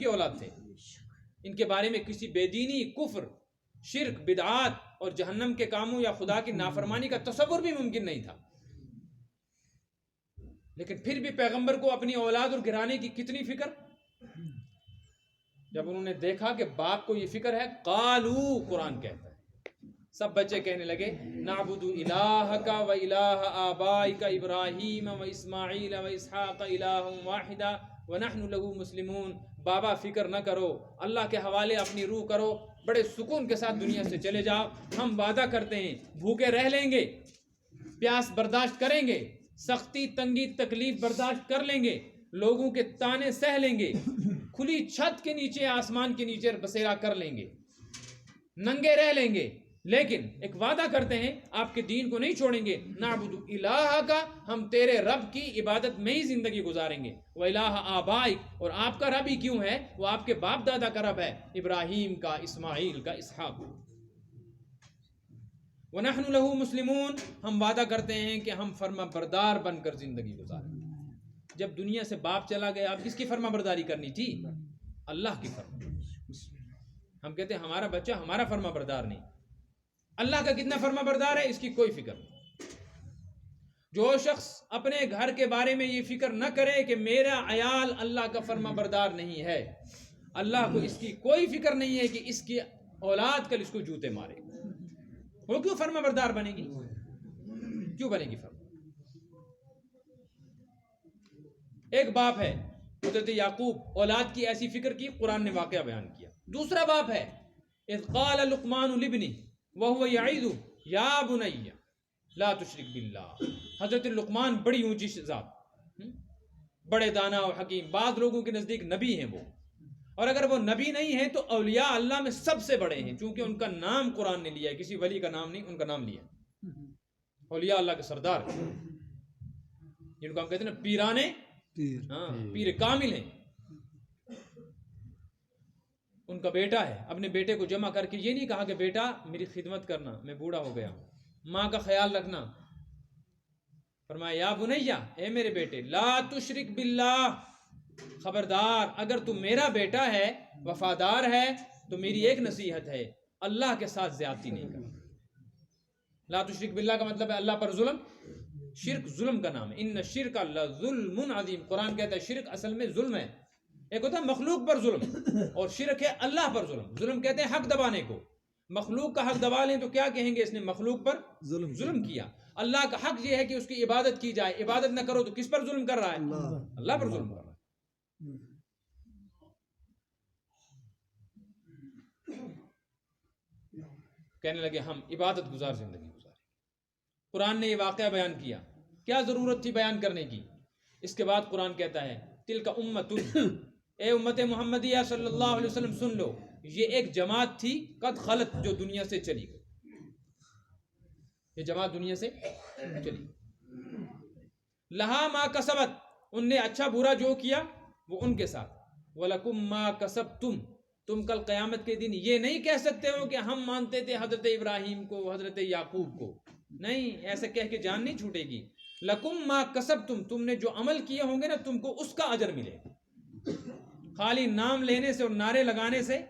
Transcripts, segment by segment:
کی اولاد تھے، ان کے بارے میں کسی بے دینی، کفر، شرک، بدعات اور جہنم کے کاموں یا خدا کی نافرمانی کا تصور بھی ممکن نہیں تھا، لیکن پھر بھی پیغمبر کو اپنی اولاد اور گھرانے کی کتنی فکر۔ جب انہوں نے دیکھا کہ باپ کو یہ فکر ہے، قالو، قرآن کہتا ہے، سب بچے کہنے لگے، نعبد الہک و الہ آبائک ابراہیم و اسماعیل و اسحاق الہ واحدا ونحن له مسلمون۔ بابا فکر نہ کرو، اللہ کے حوالے اپنی روح کرو، بڑے سکون کے ساتھ دنیا سے چلے جاؤ، ہم وعدہ کرتے ہیں بھوکے رہ لیں گے، پیاس برداشت کریں گے، سختی، تنگی، تکلیف برداشت کر لیں گے، لوگوں کے تانے سہ لیں گے، کھلی چھت کے نیچے، آسمان کے نیچے بسیرا کر لیں گے، ننگے رہ لیں گے، لیکن ایک وعدہ کرتے ہیں آپ کے دین کو نہیں چھوڑیں گے، نعبد الہ کا، ہم تیرے رب کی عبادت میں ہی زندگی گزاریں گے، و الہ آبائک، اور آپ کا رب ہی کیوں ہے، وہ آپ کے باپ دادا کا رب ہے، ابراہیم کا، اسماعیل کا، اسحاق کا، وَنَحْنُ لَهُ مُسْلِمُونَ، ہم وعدہ کرتے ہیں کہ ہم فرما بردار بن کر زندگی گزاریں گے۔ جب دنیا سے باپ چلا گیا، اب کس کی فرما برداری کرنی تھی؟ اللہ کی فرما۔ ہم کہتے ہیں ہمارا بچہ ہمارا فرما بردار نہیں، اللہ کا کتنا فرما بردار ہے، اس کی کوئی فکر نہیں۔ جو شخص اپنے گھر کے بارے میں یہ فکر نہ کرے کہ میرا عیال اللہ کا فرما بردار نہیں ہے، اللہ کو اس کی کوئی فکر نہیں ہے کہ اس کی اولاد کل اس کو جوتے مارے، وہ کیوں فرما بردار بنے گی؟ کیوں بنے گی فرما؟ ایک باپ ہے حضرت یعقوب، اولاد کی ایسی فکر کی، قرآن نے واقعہ بیان کیا۔ دوسرا باپ ہے، اذ قال لقمان لابنه وهو يعظه یا بنی لا تشرک باللہ۔ حضرت لقمان بڑی اونچی ذات، بڑے دانا و حکیم، بعض لوگوں کے نزدیک نبی ہیں وہ، اور اگر وہ نبی نہیں ہیں تو اولیاء اللہ میں سب سے بڑے ہیں، چونکہ ان کا نام قرآن نے لیا ہے، کسی ولی کا نام نہیں، ان کا نام لیا ہے، اولیاء اللہ کے سردار، جن کو ہم کہتے ہیں نا پیرانے، ہاں پیر کامل ہیں۔ ان کا بیٹا ہے، اپنے بیٹے کو جمع کر کے یہ نہیں کہا کہ بیٹا میری خدمت کرنا، میں بوڑھا ہو گیا ہوں، ماں کا خیال رکھنا، فرمایا یا بنیا، اے میرے بیٹے، لا تشرک باللہ، خبردار اگر تو میرا بیٹا ہے، وفادار ہے، تو میری ایک نصیحت ہے، اللہ کے ساتھ زیادتی نہیں کرنا۔ لا تشرک باللہ کا مطلب ہے اللہ پر ظلم، شرک ظلم کا نام ہے، ان الشرک لظلم عظیم، قرآن کہتا ہے شرک اصل میں ظلم ہے، ایک ہوتا ہے مخلوق پر ظلم اور شرک ہے اللہ پر ظلم۔ ظلم کہتے ہیں حق دبانے کو، مخلوق کا حق دبا لیں تو کیا کہیں گے، اس نے مخلوق پر ظلم کیا۔ اللہ کا حق یہ ہے کہ اس کی عبادت کی جائے، عبادت نہ کرو تو کس پر ظلم کر رہا ہے؟ اللہ پر ظلم کر رہا ہے۔ کہنے لگے ہم عبادت گزار زندگی گزاریں۔ قرآن نے یہ واقعہ بیان کیا، کیا ضرورت تھی بیان کرنے کی؟ اس کے بعد قرآن کہتا ہے تلک امت، اے امت محمدیہ صلی اللہ علیہ وسلم سن لو، یہ ایک جماعت تھی، قد خلت، جو دنیا سے چلی گئی، یہ جماعت دنیا سے چلی، لہا ما کسبت، ان نے اچھا برا جو کیا وہ ان کے ساتھ، وَلَكُمْ مَا كَسَبْتُمْ، تم کل قیامت کے دن یہ نہیں کہہ سکتے ہو کہ ہم مانتے تھے حضرت ابراہیم کو، حضرت یعقوب کو، نہیں، ایسے کہہ کے جان نہیں چھوٹے گی۔ لَكُمْ مَا كَسَبْتُمْ، تم نے جو عمل کیے ہوں گے نا، تم کو اس کا اجر ملے گا۔ خالی نام لینے سے اور نعرے لگانے سے،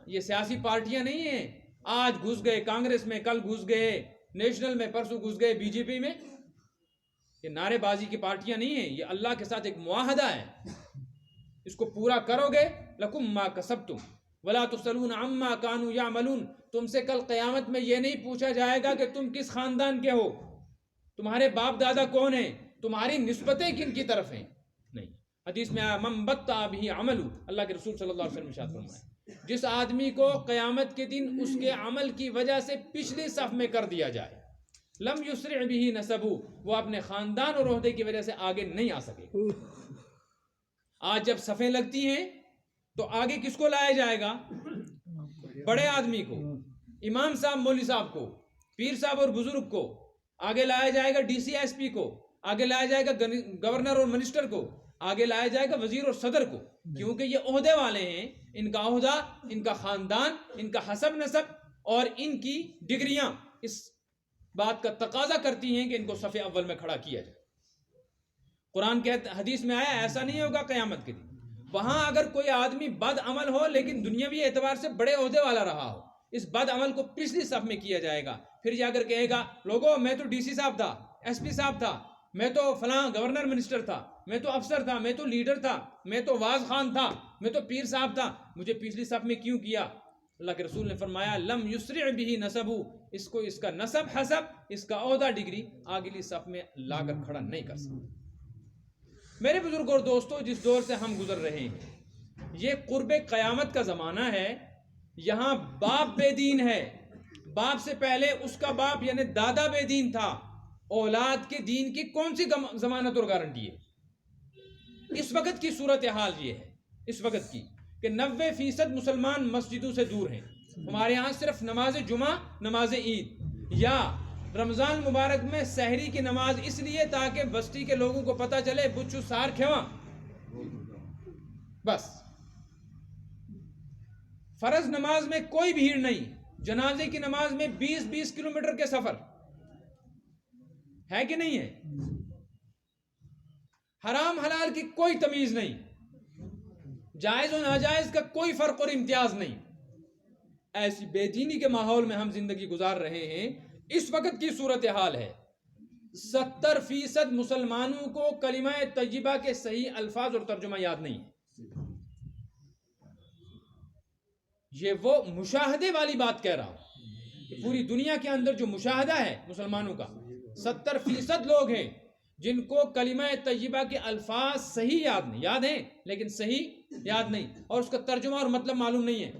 یہ سیاسی پارٹیاں نہیں ہیں، آج گھس گئے کانگریس میں، کل گھس گئے نیشنل میں، پرسوں گھس گئے بی جے پی میں، یہ نعرے بازی کی پارٹیاں نہیں ہیں، یہ اللہ کے ساتھ ایک معاہدہ ہے، اس کو پورا کرو گے، لَكُمْ مَا كَسَبْتُمْ وَلَا تُسْأَلُونَ عَمَّا كَانُوا يَعْمَلُونَ، تم سے کل قیامت میں یہ نہیں پوچھا جائے گا کہ تم کس خاندان کے ہو، تمہارے باپ دادا کون ہیں، تمہاری نسبتیں کن کی طرف ہیں، نہیں۔ حدیث میں آیا مَن بَطَّأَ بِهِ عَمَلُهُ، اللہ کے رسول صلی اللہ علیہ وسلم ارشاد فرمایا، جس آدمی کو قیامت کے دن اس کے عمل کی وجہ سے پچھلی صف میں کر دیا جائے، لم یسرع به نسبه، وہ اپنے خاندان اور عہدے کی وجہ سے آگے نہیں آ سکے گا۔ آج جب صفیں لگتی ہیں تو آگے کس کو لایا جائے گا؟ بڑے آدمی کو، امام صاحب مولوی صاحب کو، پیر صاحب اور بزرگ کو، آگے لایا جائے گا ڈی سی ایس پی کو، آگے لایا جائے گا گورنر اور منسٹر کو، آگے لایا جائے گا وزیر اور صدر کو، کیونکہ یہ عہدے والے ہیں، ان کا عہدہ، ان کا خاندان، ان کا حسب نسب اور ان کی ڈگریاں اس بات کا تقاضا کرتی ہیں کہ ان کو صف اول میں کھڑا کیا جائے۔ قرآن کہتا، حدیث میں آیا ایسا نہیں ہوگا قیامت کے دن، وہاں اگر کوئی آدمی بد عمل ہو لیکن دنیاوی اعتبار سے بڑے عہدے والا رہا ہو، اس بد عمل کو پچھلی صف میں کیا جائے گا، پھر جا کر کہے گا لوگوں میں تو ڈی سی صاحب تھا، ایس پی صاحب تھا، میں تو فلاں گورنر منسٹر تھا، میں تو افسر تھا، میں تو لیڈر تھا، میں تو واز خان تھا، میں تو پیر صاحب تھا، مجھے پچھلی صف میں کیوں کیا؟ اللہ کے رسول نے فرمایا لم یسرع به نسبہ، اس کو اس کا نسب حسب، اس کا عہدہ ڈگری اگلی صف میں لا کر کھڑا نہیں کر سکتا۔ میرے بزرگ اور دوستو، جس دور سے ہم گزر رہے ہیں یہ قرب قیامت کا زمانہ ہے۔ یہاں باپ بے دین ہے، باپ سے پہلے اس کا باپ یعنی دادا بے دین تھا، اولاد کے دین کی کون سی ضمانت اور گارنٹی ہے؟ اس وقت کی صورتحال یہ ہے، اس وقت کی کہ 90% مسلمان مسجدوں سے دور ہیں۔ ہمارے ہاں صرف نماز جمعہ، نماز عید یا رمضان مبارک میں سحری کی نماز اس لیے تاکہ بستی کے لوگوں کو پتہ چلے بچو سار کھیواں، بس۔ فرض نماز میں کوئی بھیڑ نہیں، جنازے کی نماز میں 20 کلومیٹر کے سفر ہے کہ نہیں ہے؟ حرام حلال کی کوئی تمیز نہیں، جائز و ناجائز کا کوئی فرق اور امتیاز نہیں۔ ایسی بے دینی کے ماحول میں ہم زندگی گزار رہے ہیں۔ اس وقت کی صورتحال ہے 70% مسلمانوں کو کلمہ طیبہ کے صحیح الفاظ اور ترجمہ یاد نہیں ہے۔ یہ وہ مشاہدے والی بات کہہ رہا ہوں کہ پوری دنیا کے اندر جو مشاہدہ ہے مسلمانوں کا، 70% لوگ ہیں جن کو کلمہ طیبہ کے الفاظ صحیح یاد نہیں، یاد ہیں لیکن صحیح یاد نہیں، اور اس کا ترجمہ اور مطلب معلوم نہیں ہے۔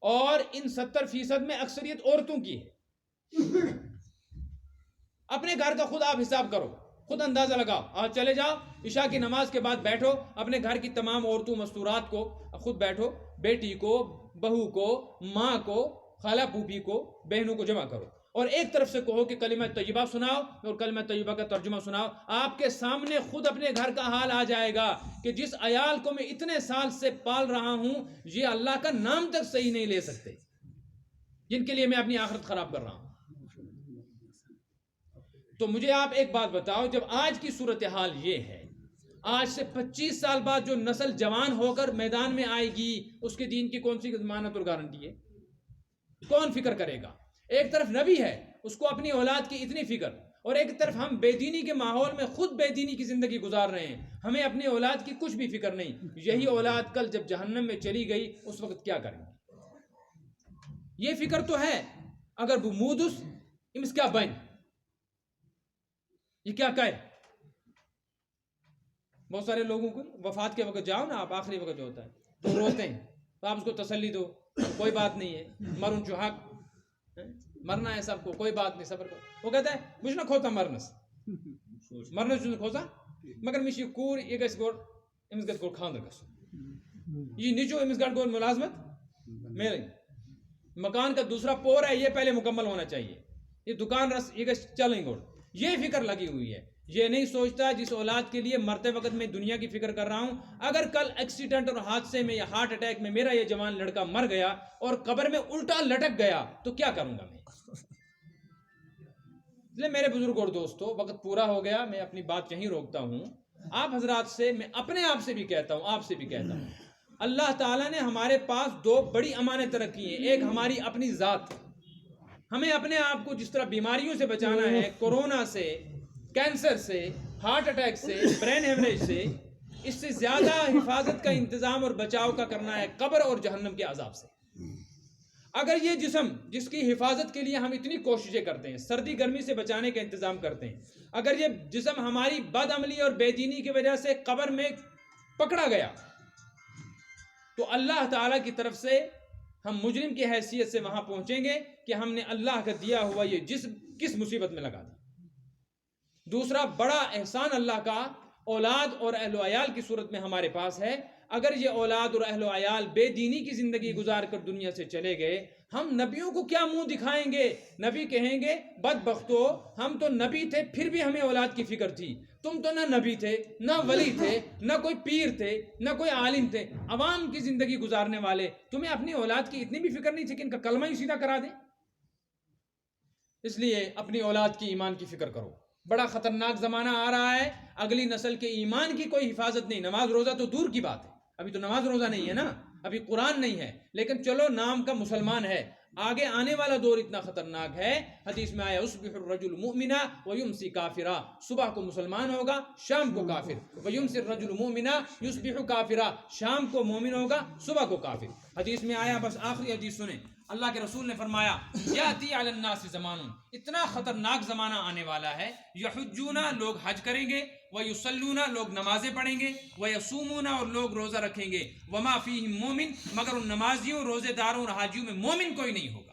اور ان 70% میں اکثریت عورتوں کی ہے۔ اپنے گھر کا خود آپ حساب کرو، خود اندازہ لگاؤ، آج چلے جاؤ عشاء کی نماز کے بعد بیٹھو، اپنے گھر کی تمام عورتوں مستورات کو خود بیٹھو، بیٹی کو، بہو کو، ماں کو، خالہ پھوپھی کو، بہنوں کو جمع کرو اور ایک طرف سے کہو کہ کلمہ طیبہ سناؤ اور کلمہ طیبہ کا ترجمہ سناؤ۔ آپ کے سامنے خود اپنے گھر کا حال آ جائے گا کہ جس عیال کو میں اتنے سال سے پال رہا ہوں یہ اللہ کا نام تک صحیح نہیں لے سکتے، جن کے لیے میں اپنی آخرت خراب کر رہا ہوں۔ تو مجھے آپ ایک بات بتاؤ، جب آج کی صورتحال یہ ہے، آج سے 25 سال بعد جو نسل جوان ہو کر میدان میں آئے گی اس کے دین کی کون سی ضمانت اور گارنٹی ہے؟ کون فکر کرے گا؟ ایک طرف نبی ہے، اس کو اپنی اولاد کی اتنی فکر، اور ایک طرف ہم بے دینی کے ماحول میں خود بے دینی کی زندگی گزار رہے ہیں، ہمیں اپنی اولاد کی کچھ بھی فکر نہیں۔ یہی اولاد کل جب جہنم میں چلی گئی اس وقت کیا کریں گے؟ یہ فکر تو ہے اگر بمودس امس کیا بن، یہ کیا کہے؟ بہت سارے لوگوں کو وفات کے وقت جاؤ نا آپ، آخری وقت جو ہوتا ہے تو روتے ہیں، تو آپ اس کو تسلی دو، کوئی بات نہیں ہے، مرن چوہاک، مرنا ہے سب کو، کوئی بات نہیں، صبر کرو۔ وہ کہتا ہے مجھ نہ کھوتا مرنس چون کھوتا مگر مش یہ کور یہ گھس گوڑ امس گھس گوڑ خاندر گھس، یہ نیچو امس گھٹ گوڑ ملازمت میرے مکان کا دوسرا پور ہے، یہ پہلے مکمل ہونا چاہیے، یہ دکان رس یہ گھس چلیں گوڑ، یہ فکر لگی ہوئی ہے۔ یہ نہیں سوچتا جس اولاد کے لیے مرتے وقت میں دنیا کی فکر کر رہا ہوں، اگر کل ایکسیڈنٹ اور حادثے میں یا ہارٹ اٹیک میں میرا یہ جوان لڑکا مر گیا اور قبر میں الٹا لٹک گیا تو کیا کروں گا میں؟ اس لیے میرے بزرگ اور دوستو، وقت پورا ہو گیا، میں اپنی بات یہیں روکتا ہوں۔ آپ حضرات سے، میں اپنے آپ سے بھی کہتا ہوں، آپ سے بھی کہتا ہوں، اللہ تعالیٰ نے ہمارے پاس 2 بڑی امانتیں رکھی ہیں۔ ایک ہماری اپنی ذات، ہمیں اپنے آپ کو جس طرح بیماریوں سے بچانا ہے، کورونا سے، کینسر سے، ہارٹ اٹیک سے، برین ہیمریج سے، اس سے زیادہ حفاظت کا انتظام اور بچاؤ کا کرنا ہے قبر اور جہنم کے عذاب سے۔ اگر یہ جسم جس کی حفاظت کے لیے ہم اتنی کوششیں کرتے ہیں، سردی گرمی سے بچانے کا انتظام کرتے ہیں، اگر یہ جسم ہماری بد عملی اور بے دینی کی وجہ سے قبر میں پکڑا گیا تو اللہ تعالیٰ کی طرف سے ہم مجرم کی حیثیت سے وہاں پہنچیں گے کہ ہم نے اللہ کا دیا ہوا یہ جسم کس مصیبت میں لگا دیا۔ دوسرا بڑا احسان اللہ کا اولاد اور اہل و عیال کی صورت میں ہمارے پاس ہے۔ اگر یہ اولاد اور اہل و عیال بے دینی کی زندگی گزار کر دنیا سے چلے گئے، ہم نبیوں کو کیا منہ دکھائیں گے؟ نبی کہیں گے بدبختو، ہم تو نبی تھے پھر بھی ہمیں اولاد کی فکر تھی، تم تو نہ نبی تھے، نہ ولی تھے، نہ کوئی پیر تھے، نہ کوئی عالم تھے، عوام کی زندگی گزارنے والے، تمہیں اپنی اولاد کی اتنی بھی فکر نہیں تھی کہ ان کا کلمہ ہی سیدھا کرا دیں۔ اس لیے اپنی اولاد کی ایمان کی فکر کرو، بڑا خطرناک زمانہ آ رہا ہے، اگلی نسل کے ایمان کی کوئی حفاظت نہیں، نماز روزہ تو دور کی بات ہے، ابھی تو نماز روزہ نہیں ہے نا, ابھی قرآن نہیں ہے, لیکن چلو نام کا مسلمان ہے. آگے آنے والا دور اتنا خطرناک ہے, حدیث میں آیا اصبح الرجل مؤمنا ویمسی کافرا, صبح کو مسلمان ہوگا شام کو کافر, ویمسی الرجل مؤمنا یصبح کافرا, شام کو مومن ہوگا صبح کو کافر. حدیث میں آیا, بس آخری حدیث سنیں, اللہ کے رسول نے فرمایا یاتی علی الناس زمان, اتنا خطرناک زمانہ آنے والا ہے, یحجون, لوگ حج کریں گے, ویصلون, لوگ نمازیں پڑھیں گے, ویصومون, اور لوگ روزہ رکھیں گے, وما فیہم مومن, مگر ان نمازیوں, روزے داروں اور حاجیوں میں مومن کوئی نہیں ہوگا.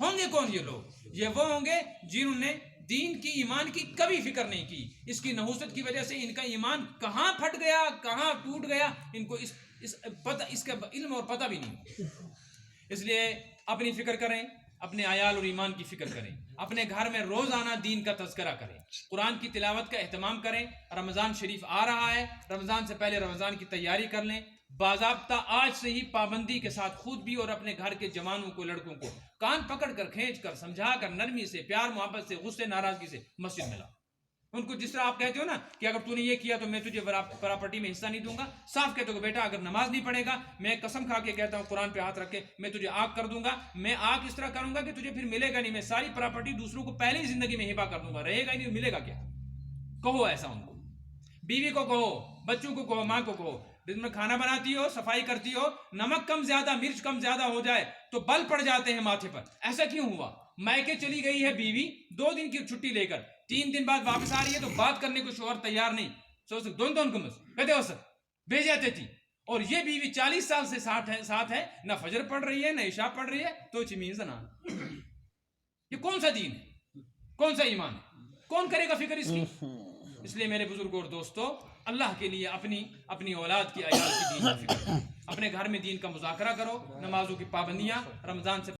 ہوں گے کون یہ لوگ؟ یہ وہ ہوں گے جنہوں نے دین کی, ایمان کی کبھی فکر نہیں کی. اس کی نحوست کی وجہ سے ان کا ایمان کہاں پھٹ گیا, کہاں ٹوٹ گیا, ان کو اس کا علم اور پتہ بھی نہیں. اس لیے اپنی فکر کریں, اپنے عیال اور ایمان کی فکر کریں, اپنے گھر میں روزانہ دین کا تذکرہ کریں, قرآن کی تلاوت کا اہتمام کریں. رمضان شریف آ رہا ہے, رمضان سے پہلے رمضان کی تیاری کر لیں. باضابطہ آج سے ہی پابندی کے ساتھ خود بھی اور اپنے گھر کے جوانوں کو, لڑکوں کو کان پکڑ کر, کھینچ کر, سمجھا کر, نرمی سے, پیار محبت سے, غصے ناراضگی سے مسجد میں لاؤ. ان کو جس طرح آپ کہتے ہو نا کہ اگر تو نے یہ کیا تو میں تجھے پراپرٹی میں حصہ نہیں دوں گا, صاف کہتے ہو کہ بیٹا اگر نماز نہیں پڑھے گا, میں قسم کھا کے کہتا ہوں قرآن پہ ہاتھ رکھ کے, میں تجھے آگ کر دوں گا. میں آگ اس طرح کروں گا کہ تجھے پھر ملے گا نہیں, میں ساری پراپرٹی دوسروں کو پہلے ہی زندگی میں ہبا کر دوں گا, رہے گا ہی نہیں, ملے گا کیا. کہو ایسا ان کو, بیوی کو کہو, بچوں کو کہو, ماں کو کہو, جس میں کھانا بناتی ہو, صفائی کرتی ہو, نمک کم زیادہ, مرچ کم زیادہ ہو جائے تو بل پڑ جاتے ہیں ماتھے پر. ایسا کیوں ہوا؟ میکے چلی گئی ہے بیوی 2 دن کی چھٹی لے کر, 3 دن بعد واپس آ رہی ہے تو بات کرنے کو شوہر تیار نہیں. دون کمس کہتے ہو سر بھیج جاتے تھی, اور یہ بیوی 40 سال سے ساتھ ہے, نہ فجر پڑھ رہی ہے, نہ عشاء پڑھ رہی ہے, تو چمین زنا. یہ کون سا دین ہے, کون سا ایمان ہے, کون کرے گا فکر اس کی؟ اس لیے میرے بزرگوں اور دوستو, اللہ کے لیے اپنی اولاد کی, عیال کی دین کی فکر کرو, اپنے گھر میں دین کا مذاکرہ کرو, نمازوں کی پابندیاں رمضان سے